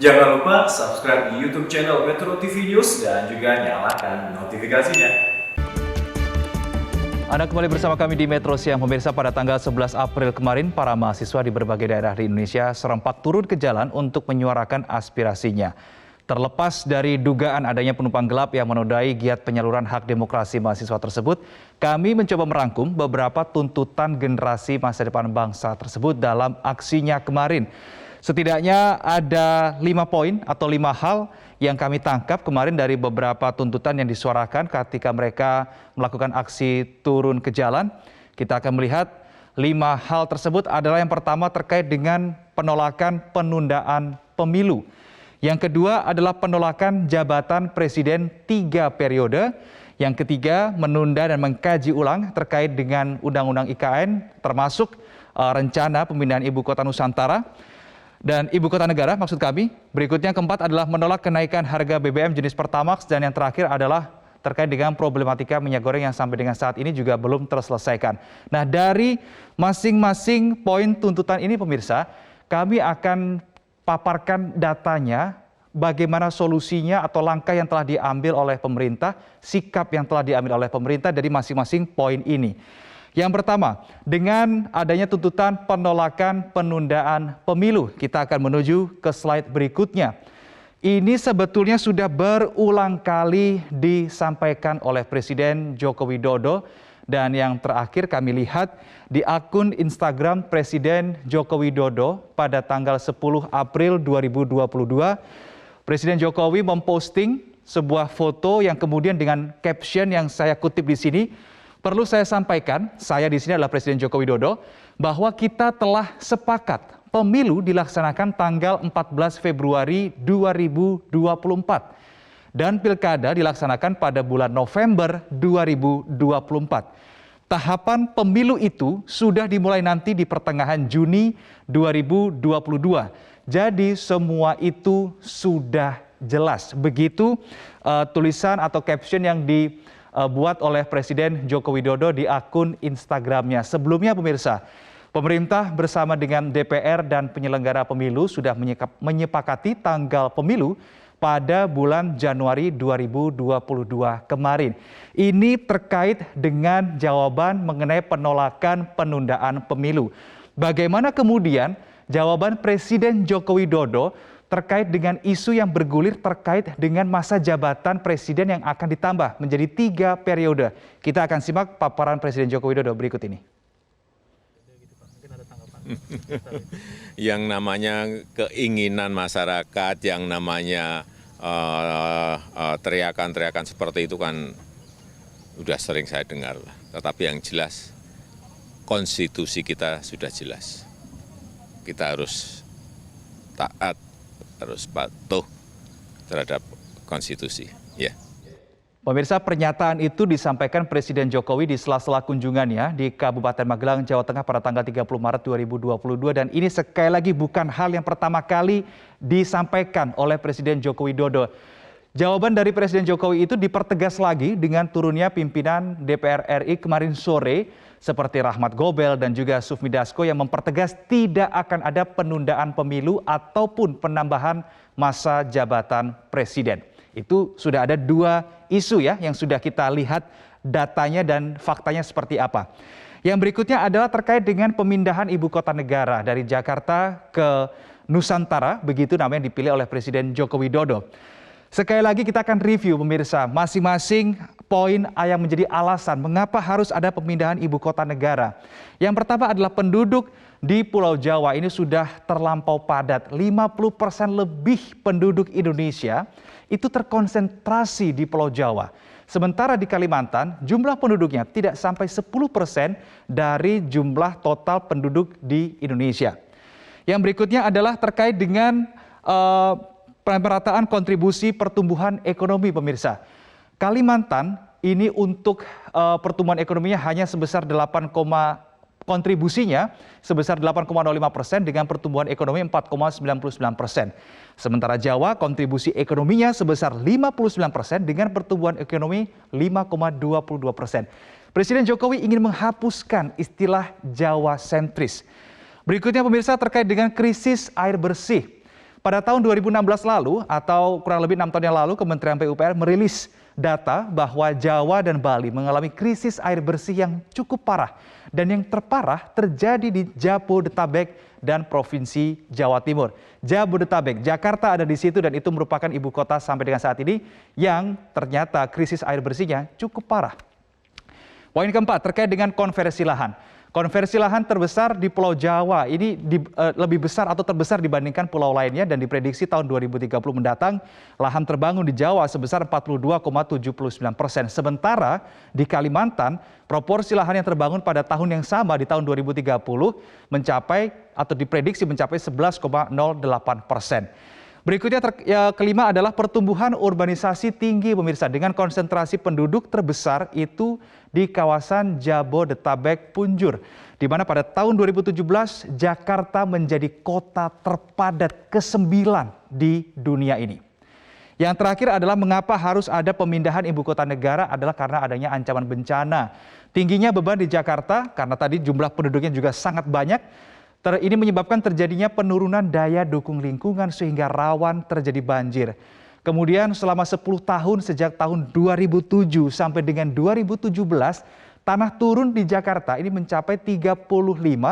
Jangan lupa subscribe di YouTube channel Metro TV News dan juga nyalakan notifikasinya. Anda kembali bersama kami di Metro Siang. Pemirsa, pada tanggal 11 April kemarin, para mahasiswa di berbagai daerah di Indonesia serempak turun ke jalan untuk menyuarakan aspirasinya. Terlepas dari dugaan adanya penumpang gelap yang menodai giat penyaluran hak demokrasi mahasiswa tersebut, kami mencoba merangkum beberapa tuntutan generasi masa depan bangsa tersebut dalam aksinya kemarin. Setidaknya ada 5 poin atau 5 hal yang kami tangkap kemarin dari beberapa tuntutan yang disuarakan ketika mereka melakukan aksi turun ke jalan. Kita akan melihat 5 hal tersebut adalah yang pertama terkait dengan penolakan penundaan pemilu. Yang kedua adalah penolakan jabatan presiden 3 periode. Yang ketiga, menunda dan mengkaji ulang terkait dengan Undang-Undang IKN, termasuk rencana pemindahan Ibu Kota Nusantara dan Ibu Kota Negara maksud kami. Berikutnya keempat adalah menolak kenaikan harga BBM jenis Pertamax. Dan yang terakhir adalah terkait dengan problematika minyak goreng yang sampai dengan saat ini juga belum terselesaikan. Nah, dari masing-masing poin tuntutan ini pemirsa, kami akan paparkan datanya, bagaimana solusinya atau langkah yang telah diambil oleh pemerintah, sikap yang telah diambil oleh pemerintah dari masing-masing poin ini. Yang pertama, dengan adanya tuntutan penolakan penundaan pemilu, kita akan menuju ke slide berikutnya. Ini sebetulnya sudah berulang kali disampaikan oleh Presiden Joko Widodo. Dan yang terakhir kami lihat di akun Instagram Presiden Joko Widodo pada tanggal 10 April 2022, Presiden Jokowi memposting sebuah foto yang kemudian dengan caption yang saya kutip di sini. Perlu saya sampaikan, saya di sini adalah Presiden Joko Widodo, bahwa kita telah sepakat pemilu dilaksanakan tanggal 14 Februari 2024. Dan pilkada dilaksanakan pada bulan November 2024. Tahapan pemilu itu sudah dimulai nanti di pertengahan Juni 2022. Jadi semua itu sudah jelas. Begitu tulisan atau caption yang dibuat oleh Presiden Joko Widodo di akun Instagramnya. Sebelumnya pemirsa, pemerintah bersama dengan DPR dan penyelenggara pemilu sudah menyepakati tanggal pemilu pada bulan Januari 2022 kemarin. Ini terkait dengan jawaban mengenai penolakan penundaan pemilu. Bagaimana kemudian jawaban Presiden Joko Widodo terkait dengan isu yang bergulir terkait dengan masa jabatan presiden yang akan ditambah menjadi 3 periode. Kita akan simak paparan Presiden Joko Widodo berikut ini. Yang namanya keinginan masyarakat, yang namanya teriakan-teriakan seperti itu kan sudah sering saya dengar. Tetapi yang jelas, konstitusi kita sudah jelas. Kita harus taat, harus patuh terhadap konstitusi. Ya. Pemirsa, pernyataan itu disampaikan Presiden Jokowi di sela-sela kunjungannya di Kabupaten Magelang, Jawa Tengah pada tanggal 30 Maret 2022. Dan ini sekali lagi bukan hal yang pertama kali disampaikan oleh Presiden Joko Widodo. Jawaban dari Presiden Jokowi itu dipertegas lagi dengan turunnya pimpinan DPR RI kemarin sore seperti Rahmat Gobel dan juga Sufmi Dasko yang mempertegas tidak akan ada penundaan pemilu ataupun penambahan masa jabatan presiden. Itu sudah ada 2 isu ya yang sudah kita lihat datanya dan faktanya seperti apa. Yang berikutnya adalah terkait dengan pemindahan ibu kota negara dari Jakarta ke Nusantara, begitu namanya dipilih oleh Presiden Joko Widodo. Sekali lagi kita akan review pemirsa masing-masing poin yang menjadi alasan mengapa harus ada pemindahan ibu kota negara. Yang pertama adalah penduduk di Pulau Jawa ini sudah terlampau padat. 50% lebih penduduk Indonesia itu terkonsentrasi di Pulau Jawa. Sementara di Kalimantan jumlah penduduknya tidak sampai 10% dari jumlah total penduduk di Indonesia. Yang berikutnya adalah terkait dengan pemerataan kontribusi pertumbuhan ekonomi pemirsa. Kalimantan ini untuk pertumbuhan ekonominya hanya sebesar kontribusinya sebesar 8,05% dengan pertumbuhan ekonomi 4,99%. Sementara Jawa kontribusi ekonominya sebesar 59% dengan pertumbuhan ekonomi 5,22%. Presiden Jokowi ingin menghapuskan istilah Jawa sentris. Berikutnya pemirsa terkait dengan krisis air bersih. Pada tahun 2016 lalu atau kurang lebih 6 tahun yang lalu, Kementerian PUPR merilis data bahwa Jawa dan Bali mengalami krisis air bersih yang cukup parah. Dan yang terparah terjadi di Jabodetabek dan Provinsi Jawa Timur. Jabodetabek, Jakarta ada di situ dan itu merupakan ibu kota sampai dengan saat ini yang ternyata krisis air bersihnya cukup parah. Poin keempat terkait dengan konversi lahan. Konversi lahan terbesar di Pulau Jawa ini lebih besar atau terbesar dibandingkan pulau lainnya dan diprediksi tahun 2030 mendatang lahan terbangun di Jawa sebesar 42,79%. Sementara di Kalimantan proporsi lahan yang terbangun pada tahun yang sama di tahun 2030 mencapai atau diprediksi mencapai 11,08%. Berikutnya kelima adalah pertumbuhan urbanisasi tinggi pemirsa dengan konsentrasi penduduk terbesar itu di kawasan Jabodetabek Punjur, di mana pada tahun 2017 Jakarta menjadi kota terpadat ke-9 di dunia ini. Yang terakhir adalah mengapa harus ada pemindahan ibu kota negara adalah karena adanya ancaman bencana. Tingginya beban di Jakarta karena tadi jumlah penduduknya juga sangat banyak. Ini menyebabkan terjadinya penurunan daya dukung lingkungan sehingga rawan terjadi banjir. Kemudian selama 10 tahun sejak tahun 2007 sampai dengan 2017, tanah turun di Jakarta ini mencapai 35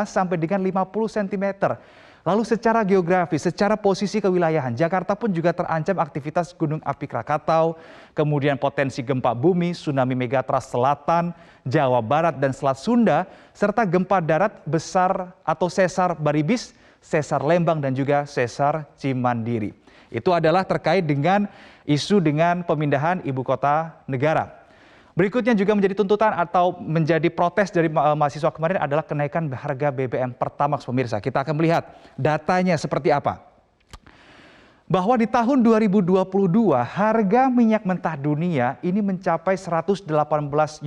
sampai dengan 50 cm. Lalu secara geografis, secara posisi kewilayahan, Jakarta pun juga terancam aktivitas Gunung Api Krakatau, kemudian potensi gempa bumi, tsunami megatrust selatan, Jawa Barat dan Selat Sunda, serta gempa darat besar atau sesar Baribis, sesar Lembang dan juga sesar Cimandiri. Itu adalah terkait dengan isu dengan pemindahan ibu kota negara. Berikutnya juga menjadi tuntutan atau menjadi protes dari mahasiswa kemarin adalah kenaikan harga BBM Pertamax pemirsa. Kita akan melihat datanya seperti apa. Bahwa di tahun 2022 harga minyak mentah dunia ini mencapai 118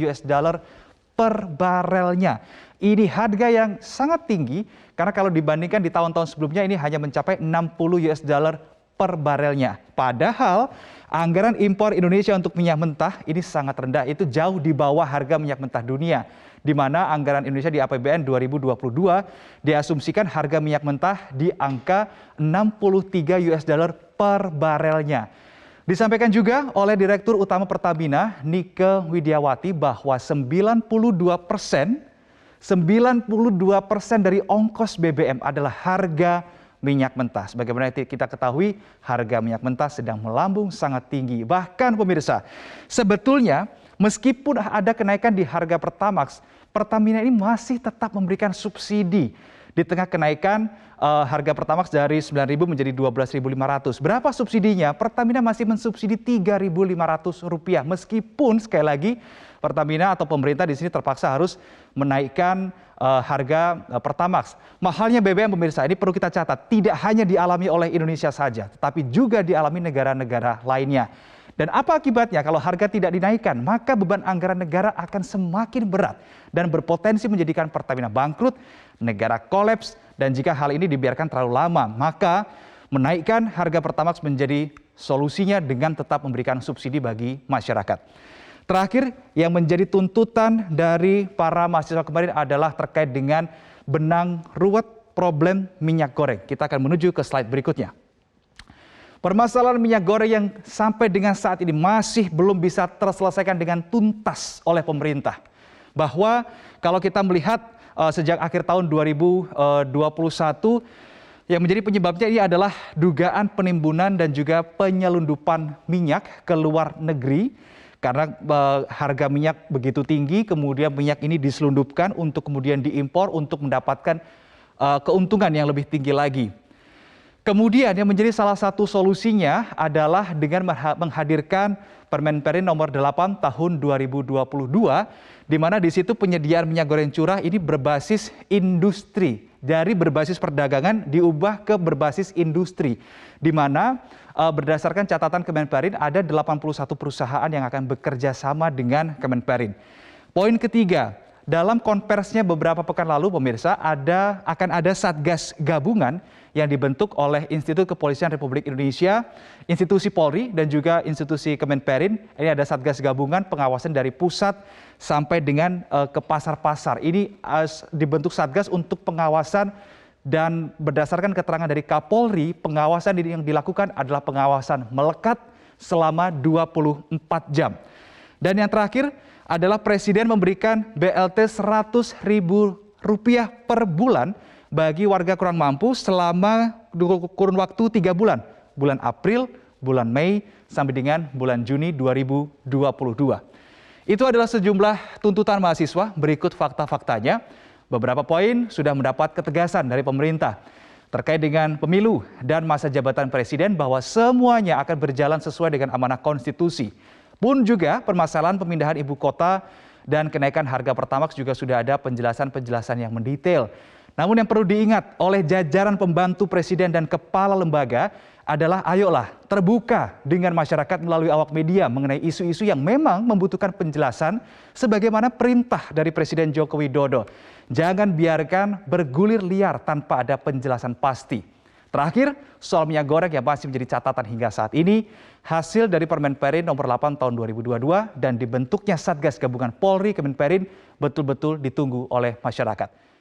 US dollar per barelnya. Ini harga yang sangat tinggi karena kalau dibandingkan di tahun-tahun sebelumnya ini hanya mencapai 60 US dollar per barelnya. Padahal anggaran impor Indonesia untuk minyak mentah ini sangat rendah, itu jauh di bawah harga minyak mentah dunia. Di mana anggaran Indonesia di APBN 2022 diasumsikan harga minyak mentah di angka 63 US dollar per barelnya. Disampaikan juga oleh Direktur Utama Pertamina, Nike Widiawati, bahwa 92% dari ongkos BBM adalah harga minyak mentah. Sebagaimana kita ketahui, harga minyak mentah sedang melambung sangat tinggi. Bahkan pemirsa, sebetulnya meskipun ada kenaikan di harga Pertamax, Pertamina ini masih tetap memberikan subsidi. Di tengah kenaikan harga Pertamax dari Rp9.000 menjadi Rp12.500. Berapa subsidinya? Pertamina masih mensubsidi Rp3.500. Meskipun sekali lagi Pertamina atau pemerintah di sini terpaksa harus menaikkan harga Pertamax. Mahalnya BBM pemirsa ini perlu kita catat, tidak hanya dialami oleh Indonesia saja, tetapi juga dialami negara-negara lainnya. Dan apa akibatnya kalau harga tidak dinaikkan? Maka beban anggaran negara akan semakin berat dan berpotensi menjadikan Pertamina bangkrut, negara kolaps, dan jika hal ini dibiarkan terlalu lama, maka menaikkan harga Pertamax menjadi solusinya dengan tetap memberikan subsidi bagi masyarakat. Terakhir, yang menjadi tuntutan dari para mahasiswa kemarin adalah terkait dengan benang ruwet problem minyak goreng. Kita akan menuju ke slide berikutnya. Permasalahan minyak goreng yang sampai dengan saat ini masih belum bisa terselesaikan dengan tuntas oleh pemerintah. Bahwa kalau kita melihat sejak akhir tahun 2021, yang menjadi penyebabnya ini adalah dugaan penimbunan dan juga penyelundupan minyak ke luar negeri. Karena harga minyak begitu tinggi, kemudian minyak ini diselundupkan untuk kemudian diimpor untuk mendapatkan keuntungan yang lebih tinggi lagi. Kemudian yang menjadi salah satu solusinya adalah dengan menghadirkan Permen Perin nomor 8 tahun 2022, di mana di situ penyediaan minyak goreng curah ini berbasis industri. Dari berbasis perdagangan diubah ke berbasis industri, di mana berdasarkan catatan Kemenperin ada 81 perusahaan yang akan bekerja sama dengan Kemenperin. Poin ketiga, dalam konversinya beberapa pekan lalu pemirsa akan ada Satgas Gabungan yang dibentuk oleh Institut Kepolisian Republik Indonesia, institusi Polri dan juga institusi Kemenperin. Ini ada Satgas Gabungan pengawasan dari pusat sampai dengan ke pasar-pasar. Ini dibentuk Satgas untuk pengawasan Dan berdasarkan keterangan dari Kapolri, pengawasan yang dilakukan adalah pengawasan melekat selama 24 jam. Dan yang terakhir adalah Presiden memberikan BLT Rp100.000 per bulan bagi warga kurang mampu selama kurun waktu 3 bulan. Bulan April, bulan Mei, sampai dengan bulan Juni 2022. Itu adalah sejumlah tuntutan mahasiswa. Berikut fakta-faktanya. Beberapa poin sudah mendapat ketegasan dari pemerintah terkait dengan pemilu dan masa jabatan presiden bahwa semuanya akan berjalan sesuai dengan amanah konstitusi. Pun juga permasalahan pemindahan ibu kota dan kenaikan harga Pertamax juga sudah ada penjelasan-penjelasan yang mendetail. Namun yang perlu diingat oleh jajaran pembantu presiden dan kepala lembaga adalah ayolah terbuka dengan masyarakat melalui awak media mengenai isu-isu yang memang membutuhkan penjelasan sebagaimana perintah dari Presiden Joko Widodo. Jangan biarkan bergulir liar tanpa ada penjelasan pasti. Terakhir, soal minyak goreng yang masih menjadi catatan hingga saat ini, hasil dari Permenperin nomor 8 tahun 2022 dan dibentuknya Satgas Gabungan Polri Kemenperin betul-betul ditunggu oleh masyarakat.